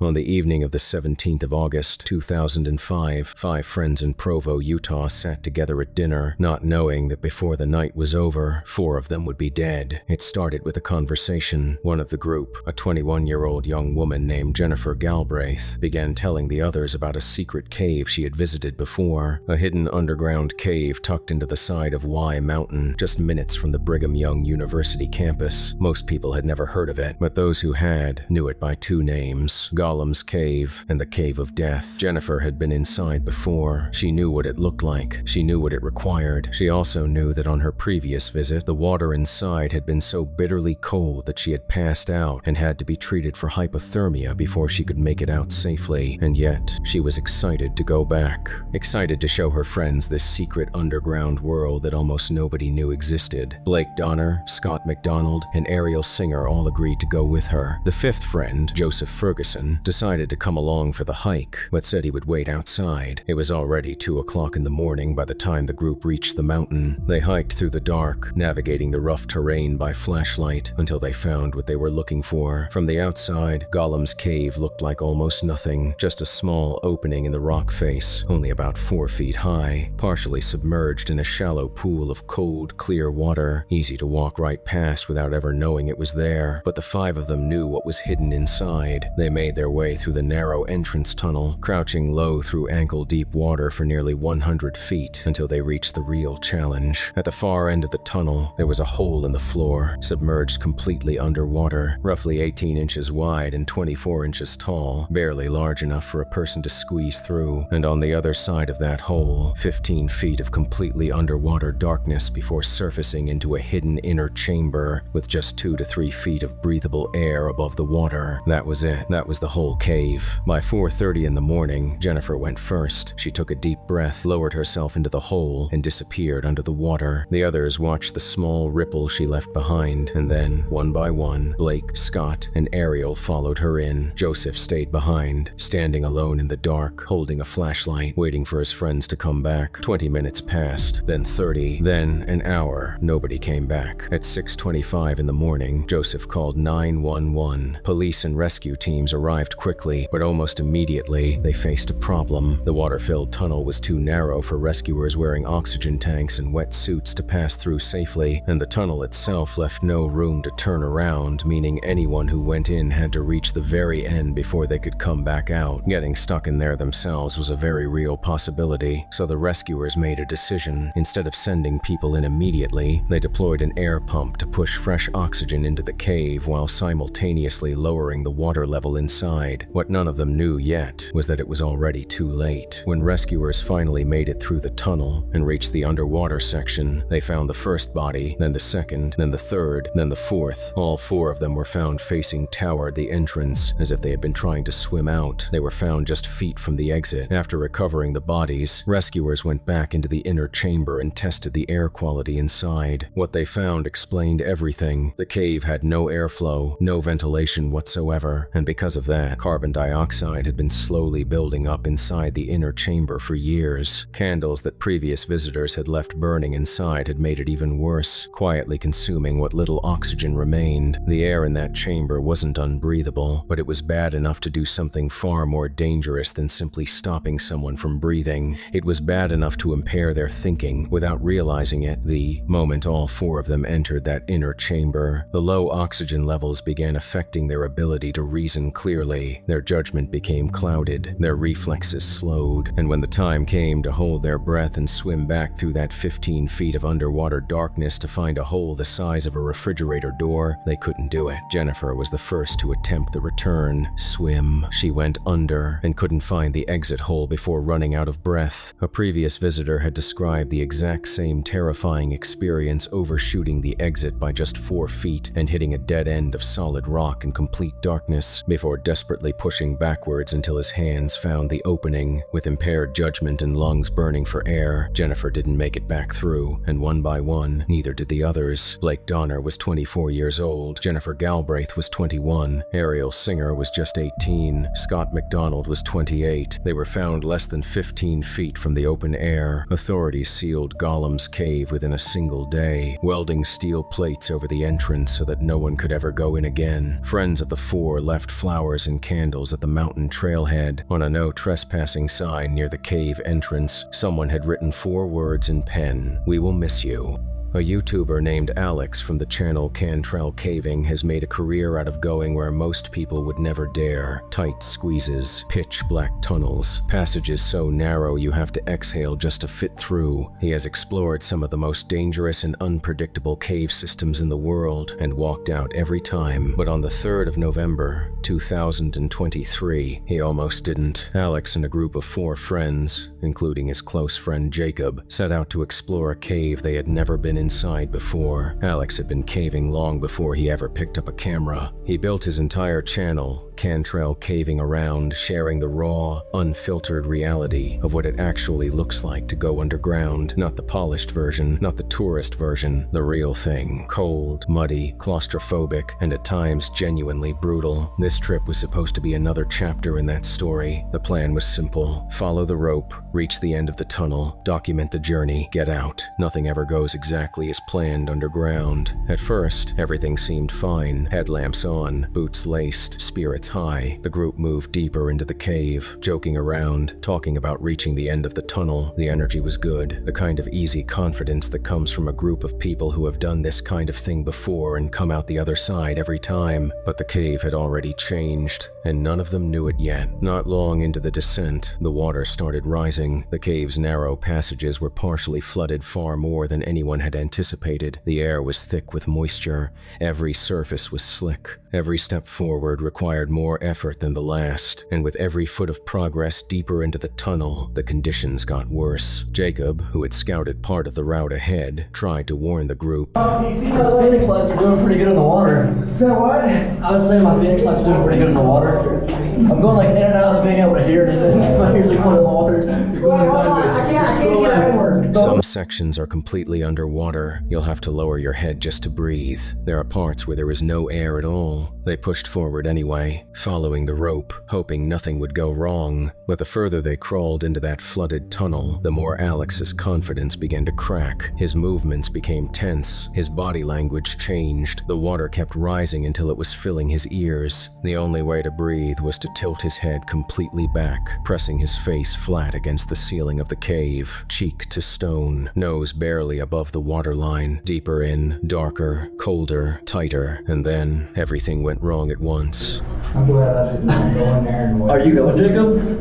On the evening of the 17th of August, 2005, 5 friends in Provo, Utah sat together at dinner, not knowing that before the night was over, 4 of them would be dead. It started with a conversation. One of the group, a 21-year-old young woman named Jennifer Galbraith, began telling the others about a secret cave she had visited before, a hidden underground cave tucked into the side of Y Mountain, just minutes from the Brigham Young University campus. Most people had never heard of it, but those who had knew it by 2 names, Gollum's Cave and the Cave of Death. Jennifer had been inside before. She knew what it looked like. She knew what it required. She also knew that on her previous visit, the water inside had been so bitterly cold that she had passed out and had to be treated for hypothermia before she could make it out safely. And yet, she was excited to go back. Excited to show her friends this secret underground world that almost nobody knew existed. Blake Donner, Scott McDonald, and Ariel Singer all agreed to go with her. The 5th friend, Joseph Ferguson, decided to come along for the hike, but said he would wait outside. It was already 2 o'clock in the morning by the time the group reached the mountain. They hiked through the dark, navigating the rough terrain by flashlight, until they found what they were looking for. From the outside, Gollum's Cave looked like almost nothing, just a small opening in the rock face, only about 4 feet high, partially submerged in a shallow pool of cold, clear water, easy to walk right past without ever knowing it was there. But the 5 of them knew what was hidden inside. They made their way through the narrow entrance tunnel, crouching low through ankle-deep water for nearly 100 feet until they reached the real challenge. At the far end of the tunnel, there was a hole in the floor, submerged completely underwater, roughly 18 inches wide and 24 inches tall, barely large enough for a person to squeeze through. And on the other side of that hole, 15 feet of completely underwater darkness before surfacing into a hidden inner chamber with just 2 to 3 feet of breathable air above the water. That was it. That was the whole cave. By 4:30 in the morning, Jennifer went first. She took a deep breath, lowered herself into the hole, and disappeared under the water. The others watched the small ripple she left behind, and then, one by one, Blake, Scott, and Ariel followed her in. Joseph stayed behind, standing alone in the dark, holding a flashlight, waiting for his friends to come back. 20 minutes passed, then 30, then an hour. Nobody came back. At 6:25 in the morning, Joseph called 911. Police and rescue teams arrived quickly, but almost immediately, they faced a problem. The water-filled tunnel was too narrow for rescuers wearing oxygen tanks and wet suits to pass through safely, and the tunnel itself left no room to turn around, meaning anyone who went in had to reach the very end before they could come back out. Getting stuck in there themselves was a very real possibility, so the rescuers made a decision. Instead of sending people in immediately, they deployed an air pump to push fresh oxygen into the cave while simultaneously lowering the water level inside. What none of them knew yet was that it was already too late. When rescuers finally made it through the tunnel and reached the underwater section, they found the first body, then the second, then the third, then the fourth. All 4 of them were found facing toward the entrance, as if they had been trying to swim out. They were found just feet from the exit. After recovering the bodies, rescuers went back into the inner chamber and tested the air quality inside. What they found explained everything. The cave had no airflow, no ventilation whatsoever, and because of that, carbon dioxide had been slowly building up inside the inner chamber for years. Candles that previous visitors had left burning inside had made it even worse, quietly consuming what little oxygen remained. The air in that chamber wasn't unbreathable, but it was bad enough to do something far more dangerous than simply stopping someone from breathing. It was bad enough to impair their thinking without realizing it. The moment all 4 of them entered that inner chamber, the low oxygen levels began affecting their ability to reason clearly. Their judgment became clouded, their reflexes slowed, and when the time came to hold their breath and swim back through that 15 feet of underwater darkness to find a hole the size of a refrigerator door, they couldn't do it. Jennifer was the first to attempt the return swim. She went under and couldn't find the exit hole before running out of breath. A previous visitor had described the exact same terrifying experience, overshooting the exit by just 4 feet and hitting a dead end of solid rock in complete darkness before desperately pushing backwards until his hands found the opening. With impaired judgment and lungs burning for air, Jennifer didn't make it back through, and one by one, neither did the others. Blake Donner was 24 years old, Jennifer Galbraith was 21, Ariel Singer was just 18, Scott McDonald was 28. They were found less than 15 feet from the open air. Authorities sealed Gollum's Cave within a single day, welding steel plates over the entrance so that no one could ever go in again. Friends of the 4 left flowers and candles at the mountain trailhead. On a no trespassing sign near the cave entrance, someone had written 4 words in pen: "We will miss you." A YouTuber named Alex from the channel Cantrell Caving has made a career out of going where most people would never dare. Tight squeezes, pitch black tunnels, passages so narrow you have to exhale just to fit through. He has explored some of the most dangerous and unpredictable cave systems in the world and walked out every time. But on the 3rd of November, 2023, he almost didn't. Alex and a group of 4 friends, including his close friend Jacob, set out to explore a cave they had never been inside before. Alex had been caving long before he ever picked up a camera. He built his entire channel, Cantrell Caving Around, sharing the raw, unfiltered reality of what it actually looks like to go underground. Not the polished version, not the tourist version, the real thing. Cold, muddy, claustrophobic, and at times genuinely brutal. This trip was supposed to be another chapter in that story. The plan was simple: follow the rope, reach the end of the tunnel, document the journey, get out. Nothing ever goes exactly as planned underground. At first, everything seemed fine. Headlamps on, boots laced, spirits high. The group moved deeper into the cave, joking around, talking about reaching the end of the tunnel. The energy was good, the kind of easy confidence that comes from a group of people who have done this kind of thing before and come out the other side every time. But the cave had already changed, and none of them knew it yet. Not long into the descent, the water started rising. The cave's narrow passages were partially flooded far more than anyone had anticipated. The air was thick with moisture. Every surface was slick. Every step forward required more effort than the last, and with every foot of progress deeper into the tunnel, the conditions got worse. Jacob, who had scouted part of the route ahead, tried to warn the group. These Phoenix lights are doing pretty good in the water. Is that what? I was saying my Phoenix lights are doing pretty good in the water. I'm going like in and out of being able to hear anything because my ears are going in the water. You're going sideways. I can't get inward. Some sections are completely underwater. You'll have to lower your head just to breathe. There are parts where there is no air at all. They pushed forward anyway, following the rope, hoping nothing would go wrong. But the further they crawled into that flooded tunnel, the more Alex's confidence began to crack. His movements became tense. His body language changed. The water kept rising until it was filling his ears. The only way to breathe was to tilt his head completely back, pressing his face flat against the ceiling of the cave, cheek to stone, nose barely above the waterline. Deeper in, darker, colder, tighter, and then everything went wrong at once. I'm glad I didn't go in there and wait. Are you going, Jacob?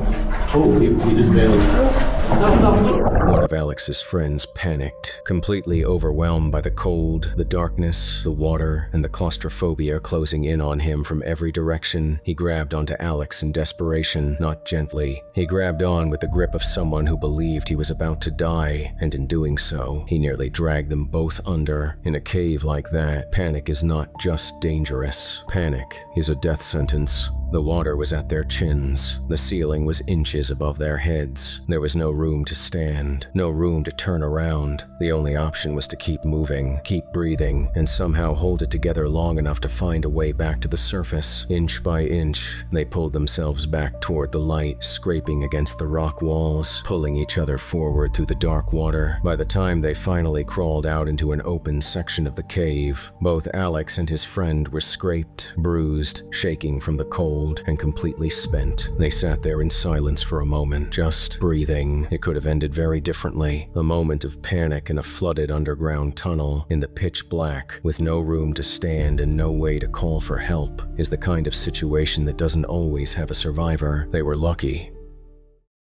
Oh, he just bailed. One of Alex's friends panicked, completely overwhelmed by the cold, the darkness, the water, and the claustrophobia closing in on him from every direction. He grabbed onto Alex in desperation, not gently. He grabbed on with the grip of someone who believed he was about to die, and in doing so, he nearly dragged them both under. In a cave like that, panic is not just dangerous. Panic is a death sentence. The water was at their chins. The ceiling was inches above their heads. There was no room to stand, no room to turn around. The only option was to keep moving, keep breathing, and somehow hold it together long enough to find a way back to the surface. Inch by inch, they pulled themselves back toward the light, scraping against the rock walls, pulling each other forward through the dark water. By the time they finally crawled out into an open section of the cave, both Alex and his friend were scraped, bruised, shaking from the cold, and completely spent. They sat there in silence for a moment, just breathing. It could have ended very differently. A moment of panic in a flooded underground tunnel, in the pitch black, with no room to stand and no way to call for help, is the kind of situation that doesn't always have a survivor. They were lucky.